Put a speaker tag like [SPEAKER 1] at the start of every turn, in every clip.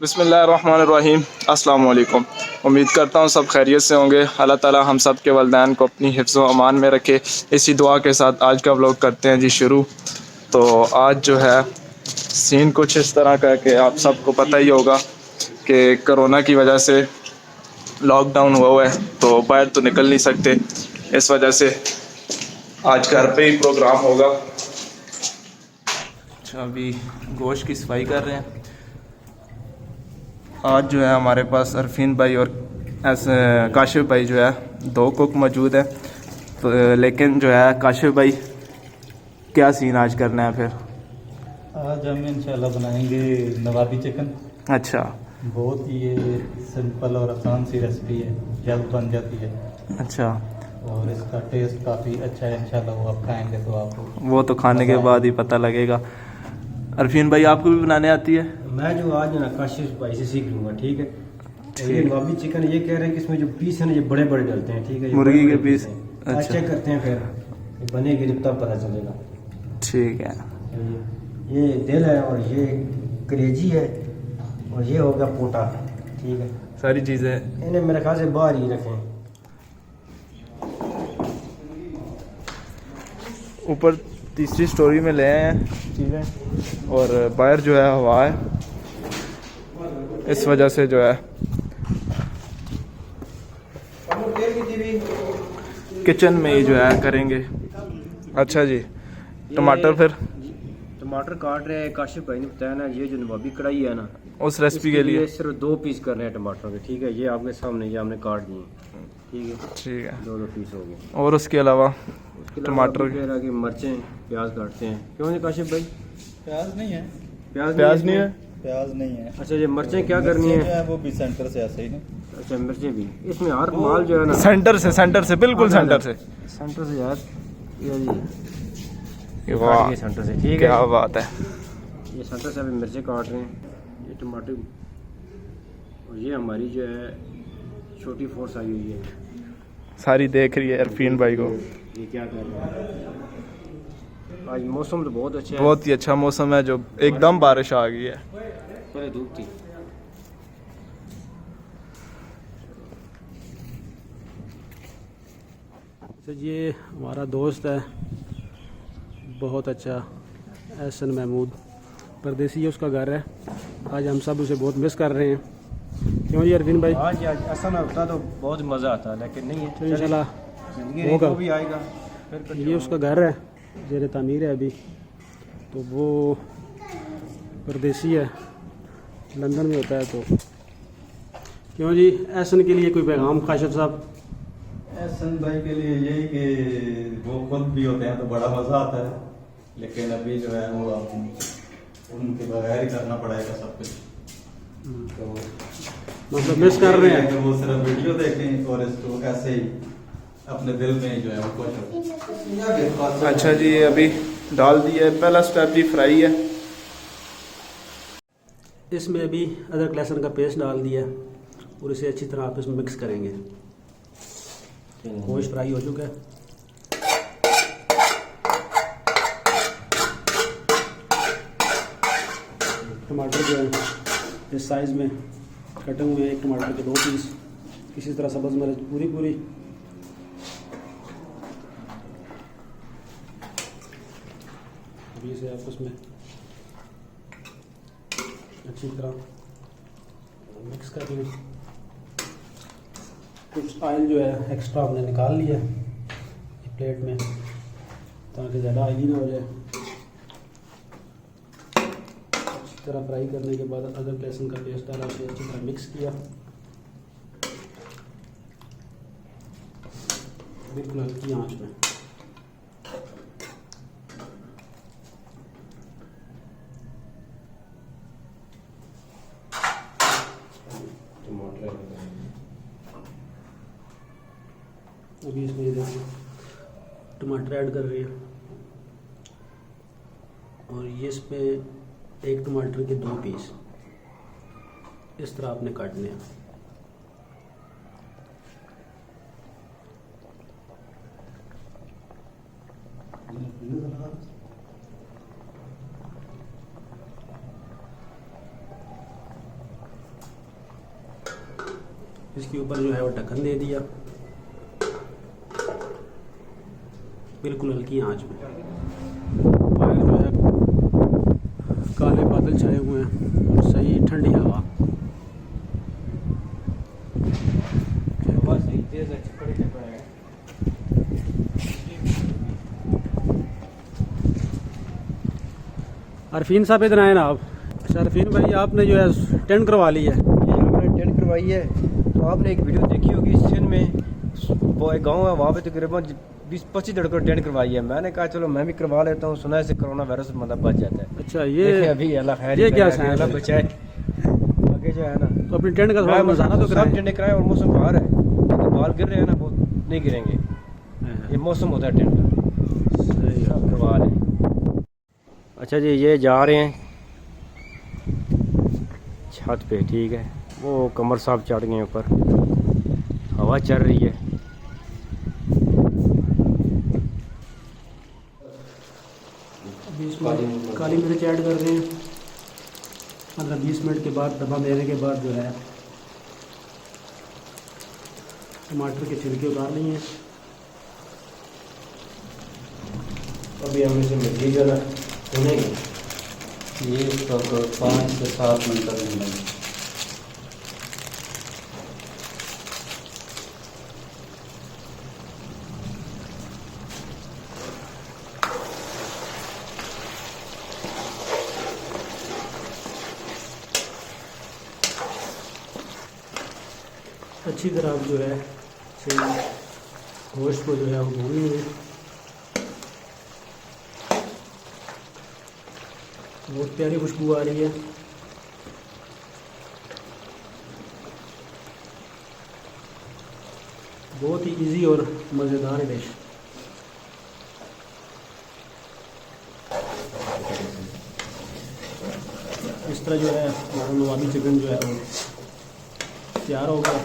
[SPEAKER 1] बिस्मिल्लाहिर्रहमानिर्रहीम अस्सलाम वालेकुम। उम्मीद करता हूँ सब खैरियत से होंगे। अल्लाह ताला हम सब के वलदैन को अपनी हिफ्ज़ व अमान में रखे। इसी दुआ के साथ आज का व्लॉग करते हैं जी शुरू। तो आज जो है सीन कुछ इस तरह का है कि आप सबको पता ही होगा कि कोरोना की वजह से लॉकडाउन हुआ है तो बाहर तो निकल नहीं सकते। इस वजह से आज घर पे ही प्रोग्राम होगा। अच्छा, अभी गोश्त की सफाई कर रहे हैं। आज जो है हमारे पास अरफीन भाई और ऐसे काशिफ भाई जो है दो कुक मौजूद है। तो लेकिन जो है काशिफ भाई क्या सीन आज करना है फिर?
[SPEAKER 2] आज हम इंशाल्लाह बनाएंगे नवाबी चिकन।
[SPEAKER 1] अच्छा,
[SPEAKER 2] बहुत ही ये सिंपल और आसान सी रेसिपी है, जल्द बन जाती है।
[SPEAKER 1] अच्छा,
[SPEAKER 2] और इसका टेस्ट काफ़ी अच्छा है। इंशाल्लाह वो आप खाएंगे तो आपको
[SPEAKER 1] वो तो खाने के बाद ही पता लगेगा। अरफीन भाई आपको भी बनाने आती है?
[SPEAKER 3] मैं जो आज ना काशिफ भाई से सीख लूँगा, ठीक है। और ये नवाबी चिकन ये कह रहे हैं कि इसमें जो पीस है ना ये बड़े बड़े डलते हैं, ठीक है।
[SPEAKER 1] मुर्गी के पीस?
[SPEAKER 3] अच्छा,
[SPEAKER 1] अच्छा,
[SPEAKER 3] चेक करते हैं फिर ये बनेगी जब तब पता चलेगा।
[SPEAKER 1] ठीक है।
[SPEAKER 3] ये दिल है और ये कलेजी है और ये होगा पोटा, ठीक है।
[SPEAKER 1] सारी चीज़ें
[SPEAKER 3] इन्हें मेरे ख्याल से बाहर ही रखें।
[SPEAKER 1] ऊपर तीसरी स्टोरी में ले आए हैं चीज़ें और बाहर जो है हवा है, इस वजह से जो है किचन में ही जो है करेंगे। अच्छा जी, टमाटर फिर
[SPEAKER 3] टमाटर काट रहे हैं काशिफ भाई ने बताया ना। ये जो नवाबी कढ़ाई है ना
[SPEAKER 1] उस रेसिपी के लिए
[SPEAKER 3] सिर्फ 2 पीस करने हैं टमाटरों के, ठीक है। ये आपके सामने ये हमने काट दिए, ठीक है।
[SPEAKER 1] ठीक है,
[SPEAKER 3] 2 पीस हो गए।
[SPEAKER 1] और उसके अलावा टमाटर
[SPEAKER 3] की मिर्चें प्याज काटते हैं। क्यों नहीं काशिफ भाई?
[SPEAKER 2] प्याज नहीं है।
[SPEAKER 1] प्याज नहीं है?
[SPEAKER 2] प्याज नहीं है।
[SPEAKER 3] अच्छा, ये मिर्चें क्या करनी है?
[SPEAKER 2] वो भी सेंटर से ऐसे ही ना।
[SPEAKER 3] अच्छा, मिर्चें भी इसमें हर माल जो है ना
[SPEAKER 1] सेंटर से बिल्कुल सेंटर से
[SPEAKER 3] यार ये
[SPEAKER 1] वाह,
[SPEAKER 3] ये सेंटर से, ठीक है।
[SPEAKER 1] क्या बात है।
[SPEAKER 3] ये सेंटर से अभी मिर्चें काट रहे हैं, ये टमाटर। और ये हमारी जो है छोटी फोर्स आई हुई है,
[SPEAKER 1] सारी देख रही है अरफीन भाई को।
[SPEAKER 3] ये क्या कर रहे हैं। आज मौसम तो बहुत अच्छा है,
[SPEAKER 1] बहुत ही अच्छा मौसम है, जो एकदम बारिश आ गई है।
[SPEAKER 3] पहले धूप थी।
[SPEAKER 4] तो ये हमारा दोस्त है बहुत अच्छा, एहसन महमूद, परदेसी है, उसका घर है। आज हम सब उसे बहुत मिस कर रहे हैं। क्यों जी अरविंद भाई?
[SPEAKER 3] आज ऐसा ना होता तो बहुत मज़ा आता, लेकिन नहीं है।
[SPEAKER 4] तो इंशाल्लाह
[SPEAKER 3] जिंदगी
[SPEAKER 4] होगा।
[SPEAKER 3] भी आएगा फिर।
[SPEAKER 4] ये उसका घर है, ज़ेर तामीर है अभी। तो वो परदेसी है, लंदन में होता है। तो क्यों जी एहसन के लिए कोई पैगाम काशिफ साहब?
[SPEAKER 2] एहसन भाई के लिए यही कि वो खुद भी होते हैं तो बड़ा मज़ा आता है, लेकिन अभी जो है वो आप उनके बगैर ही करना पड़ेगा सब कुछ। तो
[SPEAKER 4] मतलब मिस कर रहे हैं
[SPEAKER 2] कि वो सिर्फ वीडियो देखें और इसको ऐसे ही अपने दिल में जो है वो खुश हो।
[SPEAKER 1] अच्छा जी, अभी डाल दिया है पहला स्टेप जी, फ्राई है।
[SPEAKER 4] इसमें अभी अदरक लहसुन का पेस्ट डाल दिया और इसे अच्छी तरह आप इसमें मिक्स करेंगे। गोश्त फ्राई हो चुका है। टमाटर जो है इस साइज़ में कटे हुए हैं, एक टमाटर के 2 पीस। इसी तरह सब्ज़ मिर्च पूरी अभी इसे आप उसमें अच्छी तरह मिक्स कर लें। कुछ ऑयल जो है एक्स्ट्रा हमने निकाल लिया एक प्लेट में, ताकि ज़्यादा ऑयली ना हो जाए। अच्छी तरह फ्राई करने के बाद अदरक लहसुन का पेस्ट डाला, उसे अच्छी तरह मिक्स किया, बिल्कुल हल्की आंच में। अभी इसमें ये देखिए टमाटर ऐड कर रही है। और ये इस पे एक टमाटर के 2 पीस इस तरह आपने काटने हैं। इसके ऊपर जो है वो ढक्कन दे दिया, बिल्कुल हल्की आंच में। बाहर जो है काले बादल छाए हुए हैं और सही ठंडी हवा। अरफीन साहब इधर आए ना आप। अच्छा अरफीन भाई, आपने जो है टेंट करवा ली है।
[SPEAKER 3] ये हमने टेंट करवाई है। तो आपने एक वीडियो देखी होगी सिंध में, वो एक गाँव है, वहाँ पे तकरीबन 20-25 लड़कों टेंट करवाई है। मैंने कहा चलो मैं भी करवा लेता हूँ, सुना है से कोरोना वायरस मतलब बच जाता है।
[SPEAKER 4] अच्छा ये
[SPEAKER 3] अभी अल्लाह खैर
[SPEAKER 4] ये क्या
[SPEAKER 3] करे,
[SPEAKER 4] साइंस
[SPEAKER 3] अल्लाह
[SPEAKER 4] है?
[SPEAKER 3] बचाए आगे जो है ना।
[SPEAKER 4] तो अपनी टेंट का थोड़ा मसाला तो
[SPEAKER 3] सब
[SPEAKER 4] कराएं।
[SPEAKER 3] टेंट कराए और मौसम बाहर है, तो बाल गिर रहे हैं ना, वो नहीं गिरेंगे। ये मौसम होता है टेंट का,
[SPEAKER 4] सही है।
[SPEAKER 3] सब करवा लें। अच्छा जी, ये जा रहे हैं छत पे, ठीक है। वो कमर साहब चढ़ गए ऊपर, हवा चल रही है।
[SPEAKER 4] काली मिर्च ऐड कर रहे हैं। 15-20 मिनट के बाद दबा देने के बाद जो है टमाटर के छिलके उतार लिए हैं।
[SPEAKER 3] अभी हम इसे मिर्ची जो है भुनेंगे।
[SPEAKER 2] ये तो 5 से 7 मिनट तक भूनेंगे।
[SPEAKER 4] अच्छी तरह जो है से गोश्त को जो है वो भून लेंगे। बहुत प्यारी खुशबू आ रही है। बहुत ही इजी और मज़ेदार डिश। इस तरह जो है हमारा नवाबी चिकन जो है वो तैयार होगा।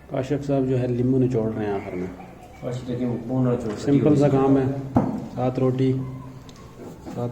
[SPEAKER 4] काशिफ साहब जो है नींबू निचोड़ रहे हैं आखिर में। सिंपल सा काम है, साथ रोटी, साथ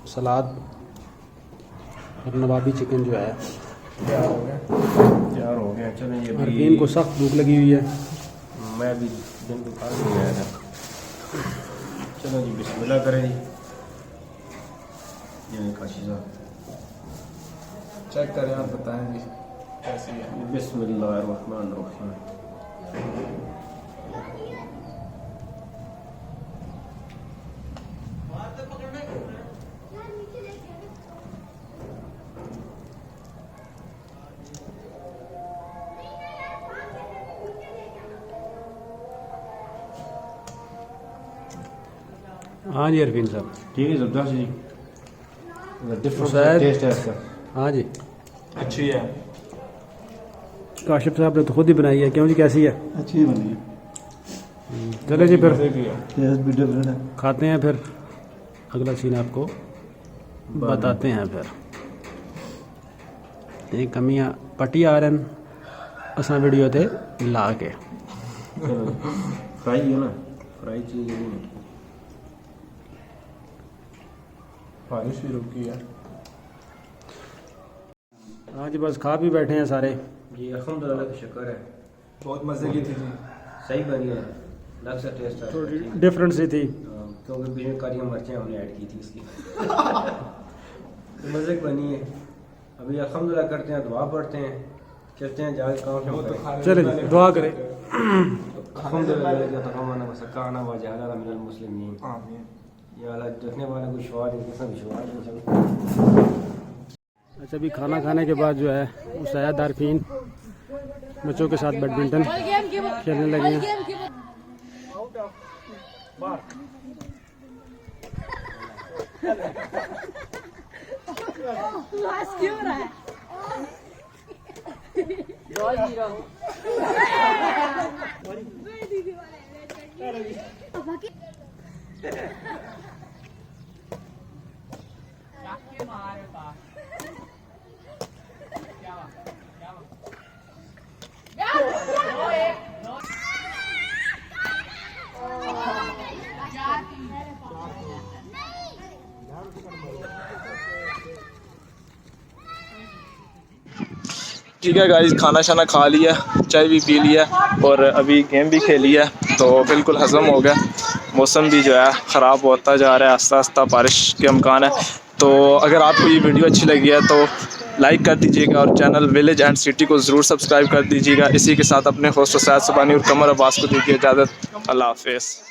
[SPEAKER 4] सलाद और नवाबी चिकन जो है
[SPEAKER 3] तैयार हो गया। चलो ये
[SPEAKER 4] अरफीन को सख्त भूख लगी हुई है।
[SPEAKER 3] मैं भी दिन को खा के आया था। चलो जी बिस्मिल्लाह करें जी। ये काशी साहब
[SPEAKER 1] चेक करें, आप बताएं जी कैसी है।
[SPEAKER 3] बिस्मिल्लाहिर्रहमानिर्रहीम।
[SPEAKER 4] हाँ जी अरफीन साहब,
[SPEAKER 3] ठीक है जबरदस्त जी। डिफरेंट
[SPEAKER 4] शायद-
[SPEAKER 3] टेस्ट है इसका।
[SPEAKER 4] हाँ जी।
[SPEAKER 1] अच्छी है।
[SPEAKER 4] काशिफ साहब ने तो खुद ही बनाई है, क्यों जी कैसी है?
[SPEAKER 2] अच्छी बनी है,
[SPEAKER 4] चले जी फिर
[SPEAKER 2] टेस्ट भी डिफरेंट है।
[SPEAKER 4] खाते हैं, फिर अगला सीन आपको बताते हैं। फिर ये कमियां पट्टी आ रहे असा वीडियो ते ला के।
[SPEAKER 3] फ्राई है ना, फ्राई चीज़ नहीं है।
[SPEAKER 1] बारिश भी रुकी है।
[SPEAKER 4] हाँ जी, बस खा भी बैठे हैं सारे।
[SPEAKER 3] जी अल्हम्दुलिल्लाह का शुक्र है,
[SPEAKER 1] बहुत मज़े की थी जी।
[SPEAKER 3] सही बनी है, अलग सा टेस्ट है।
[SPEAKER 4] थोड़ी डिफरेंट सी थी।
[SPEAKER 3] क्योंकि बीच में काली मिर्चें हमने ऐड की थी इसकी। मज़े की बनी है। अभी अल्हम्दुलिल्लाह करते हैं, दुआ पढ़ते हैं, चलते हैं जाके काम
[SPEAKER 1] वो तो
[SPEAKER 3] करें।
[SPEAKER 1] खाने
[SPEAKER 4] चले
[SPEAKER 1] वाले
[SPEAKER 4] जी दुआ करें।
[SPEAKER 3] अल्हम्दुलिल्लाह तक़ब्बल वसक्काना वजअलना मिनल मुस्लिमीन।
[SPEAKER 1] आमीन।
[SPEAKER 3] या अल्लाह देखने वाले को शिफा दे, किसी विश्वास नहीं।
[SPEAKER 4] अच्छा, अभी खाना खाने के बाद जो है उसायद आरफीन बच्चों के साथ बैडमिंटन खेलने लगे हैं।
[SPEAKER 5] क्यों रहा है?
[SPEAKER 1] ठीक है गाइस, खाना शाना खा लिया, चाय भी पी लिया और अभी गेम भी खेली है, तो बिल्कुल हज़म हो गया। मौसम भी जो है ख़राब होता जा रहा है, आस्ता आस्ता बारिश के अमकान है। तो अगर आपको ये वीडियो अच्छी लगी है तो लाइक कर दीजिएगा और चैनल विलेज एंड सिटी को ज़रूर सब्सक्राइब कर दीजिएगा। इसी के साथ अपने होस्ट सैयद सुबानी और कमर अब्बास को दीजिए इजाज़त। अल्लाह हाफ़िज़।